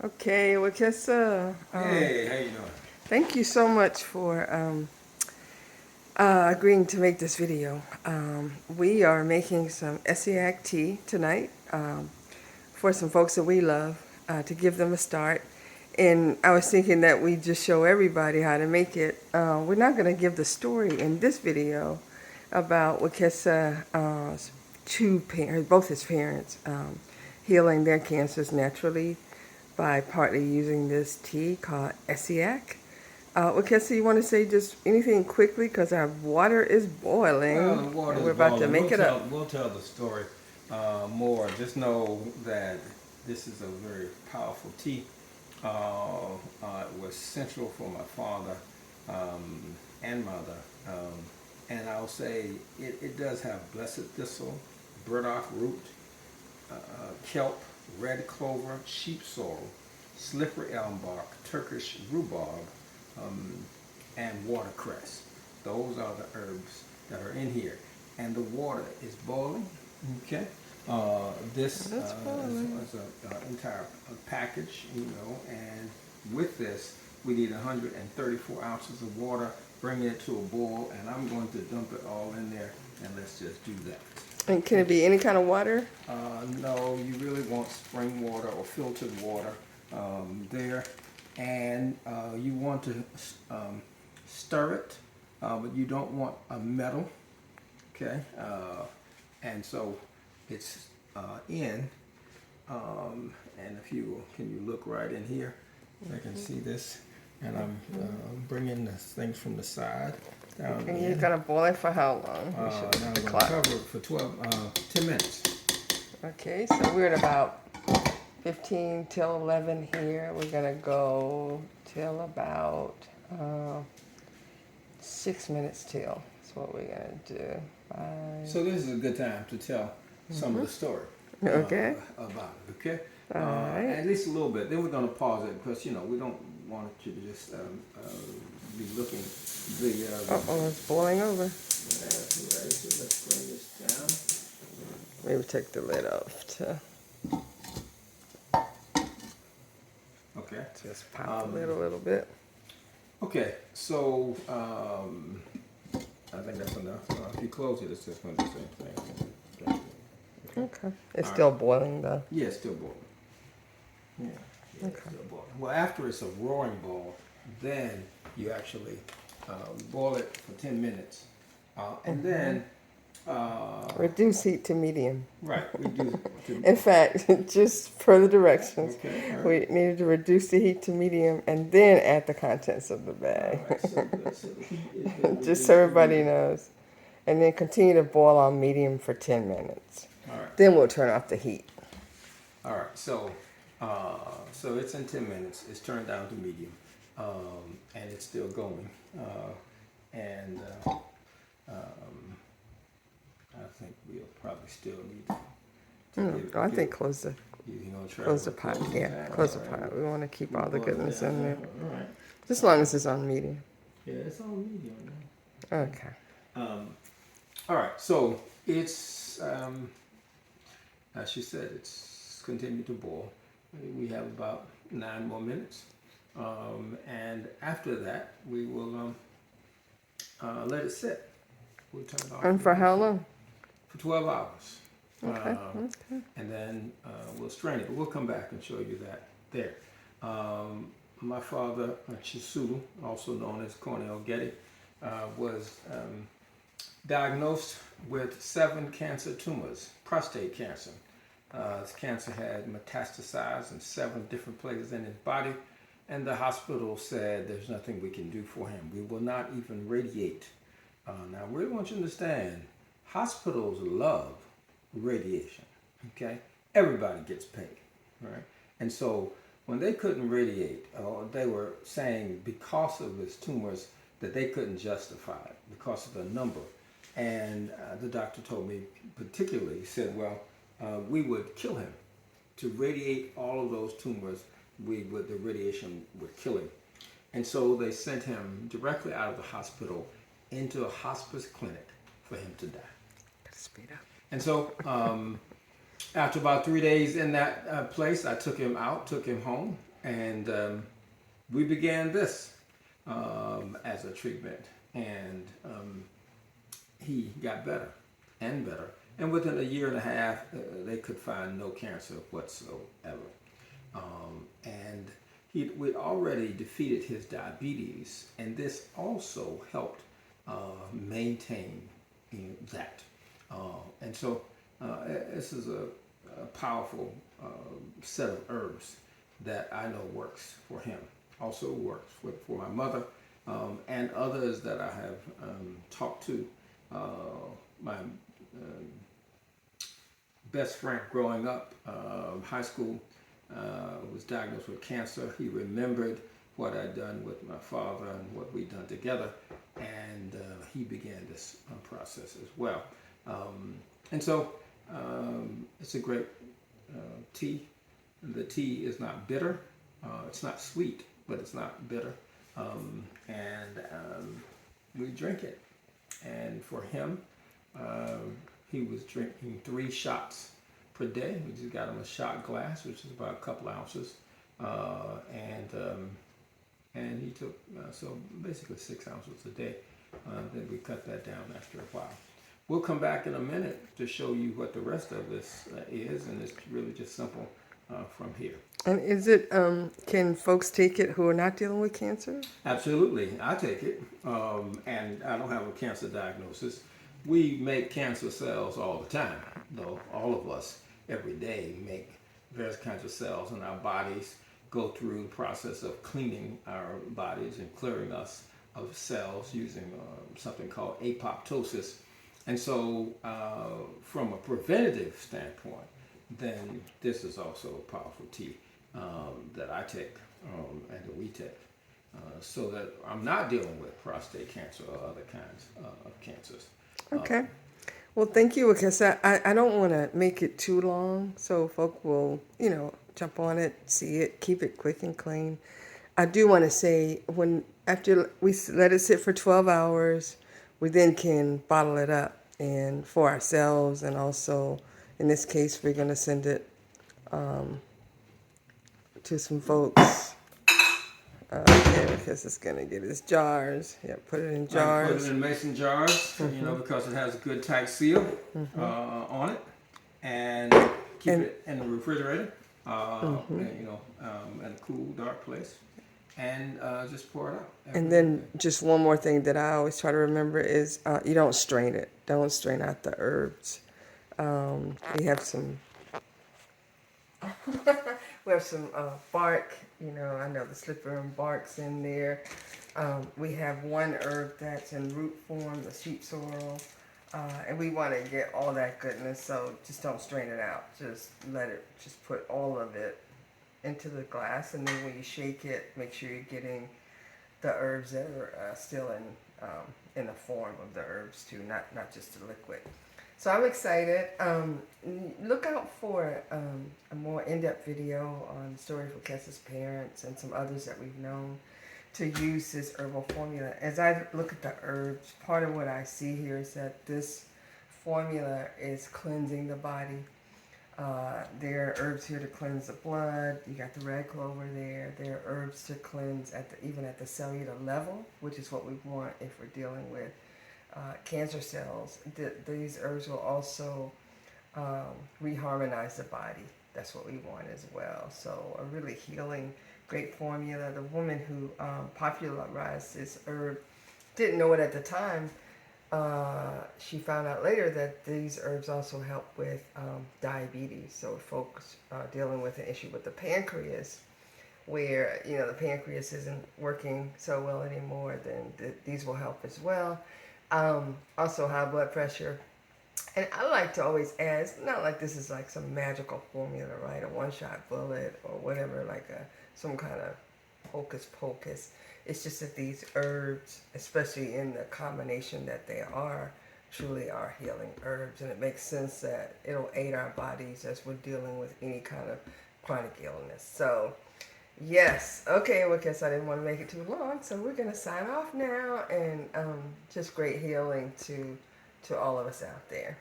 Okay, Wekesa. Hey, how you doing? Thank you so much for agreeing to make this video. We are making some Essiac tea tonight for some folks that we love to give them a start. And I was thinking that we just show everybody how to make it. We're not going to give the story in this video about Wekesa's two parents, both his parents, healing their cancers naturally by partly using this tea called Essiac. Wekesa, you want to say just anything quickly because our water is Well, boiling the water and is we're about to boiling. make We'll it up. tell we'll tell the story more. Just know that this is a very powerful tea. It was central for my father and mother, and I'll say it does have blessed thistle, burdock root, kelp, red clover, sheep sorrel, slippery elm bark, Turkish rhubarb, um, and watercress. Those are the herbs that are in here. And the water is boiling, okay? This It's boiling. is an entire package, and with this, we need 134 ounces of water, bring it to a boil, and I'm going to dump it all in there, and let's just do that. And can it be any kind of water? No, you really want spring water or filtered water there. And you want to stir it, but you don't want a metal, okay? And so it's in, and if you, can you look right in here? I can see this, and I'm bringing the things from the side down And in. you're going to boil it for how long? We Now should I'm the going to clock. cover it for 10 minutes. Okay, so we're at about 15 till 11 here. We're going to go till about 6 minutes till. That's what we're going to do. Five. So this is a good time to tell some of the story Okay. about it, okay? All right. At least a little bit. Then we're going to pause it because, we don't want you to just be looking the... Uh-oh, it's boiling over. That's right. So let's bring this down. Maybe take the lid off to Okay. just pop the lid a little bit. Okay, so I think that's enough. If you close it, it's just going to do the same thing. Okay. It's All still boiling though. Yeah, it's still boiling. Yeah, it's Okay. still boiling. Well, after it's a roaring boil, then you actually boil it for 10 minutes. And then... Reduce heat to medium. right, we do... In fact, just per the directions, Okay, all right. we needed to reduce the heat to medium and then add the contents of the All bag. right, so the heat is been Just so reduced to everybody medium. knows. And then continue to boil on medium for 10 minutes. All right. Then we'll turn off the heat. All right, so it's in 10 minutes. It's turned down to medium, and it's still going. And I think we'll probably still need to give it. I think close the You gonna try close to the pot. close it Yeah, down? close the All right. pot. We want to keep all the Close it goodness down. in there. All right. Just as long as it's on medium. Yeah, it's on medium now. Okay. All right, so it's as she said, it's continued to boil. We have about 9 more minutes, and after that, we will let it sit. We'll turn it off. And for how long? For 12 hours. Okay. Okay. And then we'll strain it. But we'll come back and show you that there. My father, Chisulu, also known as Cornell Getty, was diagnosed with 7 cancer tumors, prostate cancer. His cancer had metastasized in 7 different places in his body, and the hospital said there's nothing we can do for him. We will not even radiate. Now, I really want you to understand, hospitals love radiation, okay? Everybody gets paid, right? And so when they couldn't radiate, they were saying because of his tumors that they couldn't justify it because of the number. And the doctor told me particularly, he said, well, we would kill him. To radiate all of those tumors, the radiation would kill him. And so they sent him directly out of the hospital into a hospice clinic for him to die. Gotta speed up. And so after about 3 days in that place, I took him out, took him home, And we began this as a treatment, and he got better and better. And within a year and a half, they could find no cancer whatsoever. And we'd already defeated his diabetes, and this also helped maintain that. And so this is a powerful set of herbs that I know works for him. Also works for my mother and others that I have talked to. My best friend growing up, high school, was diagnosed with cancer. He remembered what I'd done with my father and what we'd done together, and he began this process as well. And so it's a great tea. The tea is not bitter. It's not sweet, but it's not bitter. And we drink it. And for him, he was drinking 3 shots per day. We just got him a shot glass, which is about a couple ounces. And he took, so basically 6 ounces a day. Then we cut that down after a while. We'll come back in a minute to show you what the rest of this is, and it's really just simple from here. And is it, can folks take it who are not dealing with cancer? Absolutely, I take it, and I don't have a cancer diagnosis. We make cancer cells all the time, though. All of us, every day, make various kinds of cells in our bodies, go through the process of cleaning our bodies and clearing us of cells using something called apoptosis. And so, from a preventative standpoint, then this is also a powerful tea that I take and that we take, so that I'm not dealing with prostate cancer or other kinds of cancers. Okay. Well, thank you, Wekesa. I don't want to make it too long, so folk will, jump on it, see it, keep it quick and clean. I do want to say, after we let it sit for 12 hours, we then can bottle it up and for ourselves, and also, in this case, we're going to send it to some folks. Okay, because it's going to get its jars. Yeah, put it in jars. Put it in mason jars, because it has a good tight seal on it, and keep it in the refrigerator, in a cool, dark place, and just pour it out. And then just one more thing that I always try to remember is you don't strain it. Don't strain out the herbs. We have some bark. I know the slippery bark's in there. We have one herb that's in root form, the sheep sorrel, and we want to get all that goodness. So just don't strain it out. Just put all of it into the glass, and then when you shake it, make sure you're getting the herbs that are still in the form of the herbs too, not just the liquid. So I'm excited. Look out for a more in-depth video on the story of Wekesa's parents and some others that we've known to use this herbal formula. As I look at the herbs, part of what I see here is that this formula is cleansing the body. There are herbs here to cleanse the blood. You got the red clover there. There are herbs to cleanse even at the cellular level, which is what we want if we're dealing with cancer cells. These herbs will also reharmonize the body. That's what we want as well. So a really healing, great formula. The woman who popularized this herb didn't know it at the time. She found out later that these herbs also help with diabetes. So folks dealing with an issue with the pancreas, where the pancreas isn't working so well anymore, then these will help as well. Also high blood pressure. And I like to always add, it's not like this is like some magical formula, right? A one-shot bullet or whatever, like some kind of hocus pocus. It's just that these herbs, especially in the combination that they are, truly are healing herbs. And it makes sense that it'll aid our bodies as we're dealing with any kind of chronic illness. So, yes. Okay, well, I guess I didn't want to make it too long. So we're going to sign off now. And just great healing to all of us out there.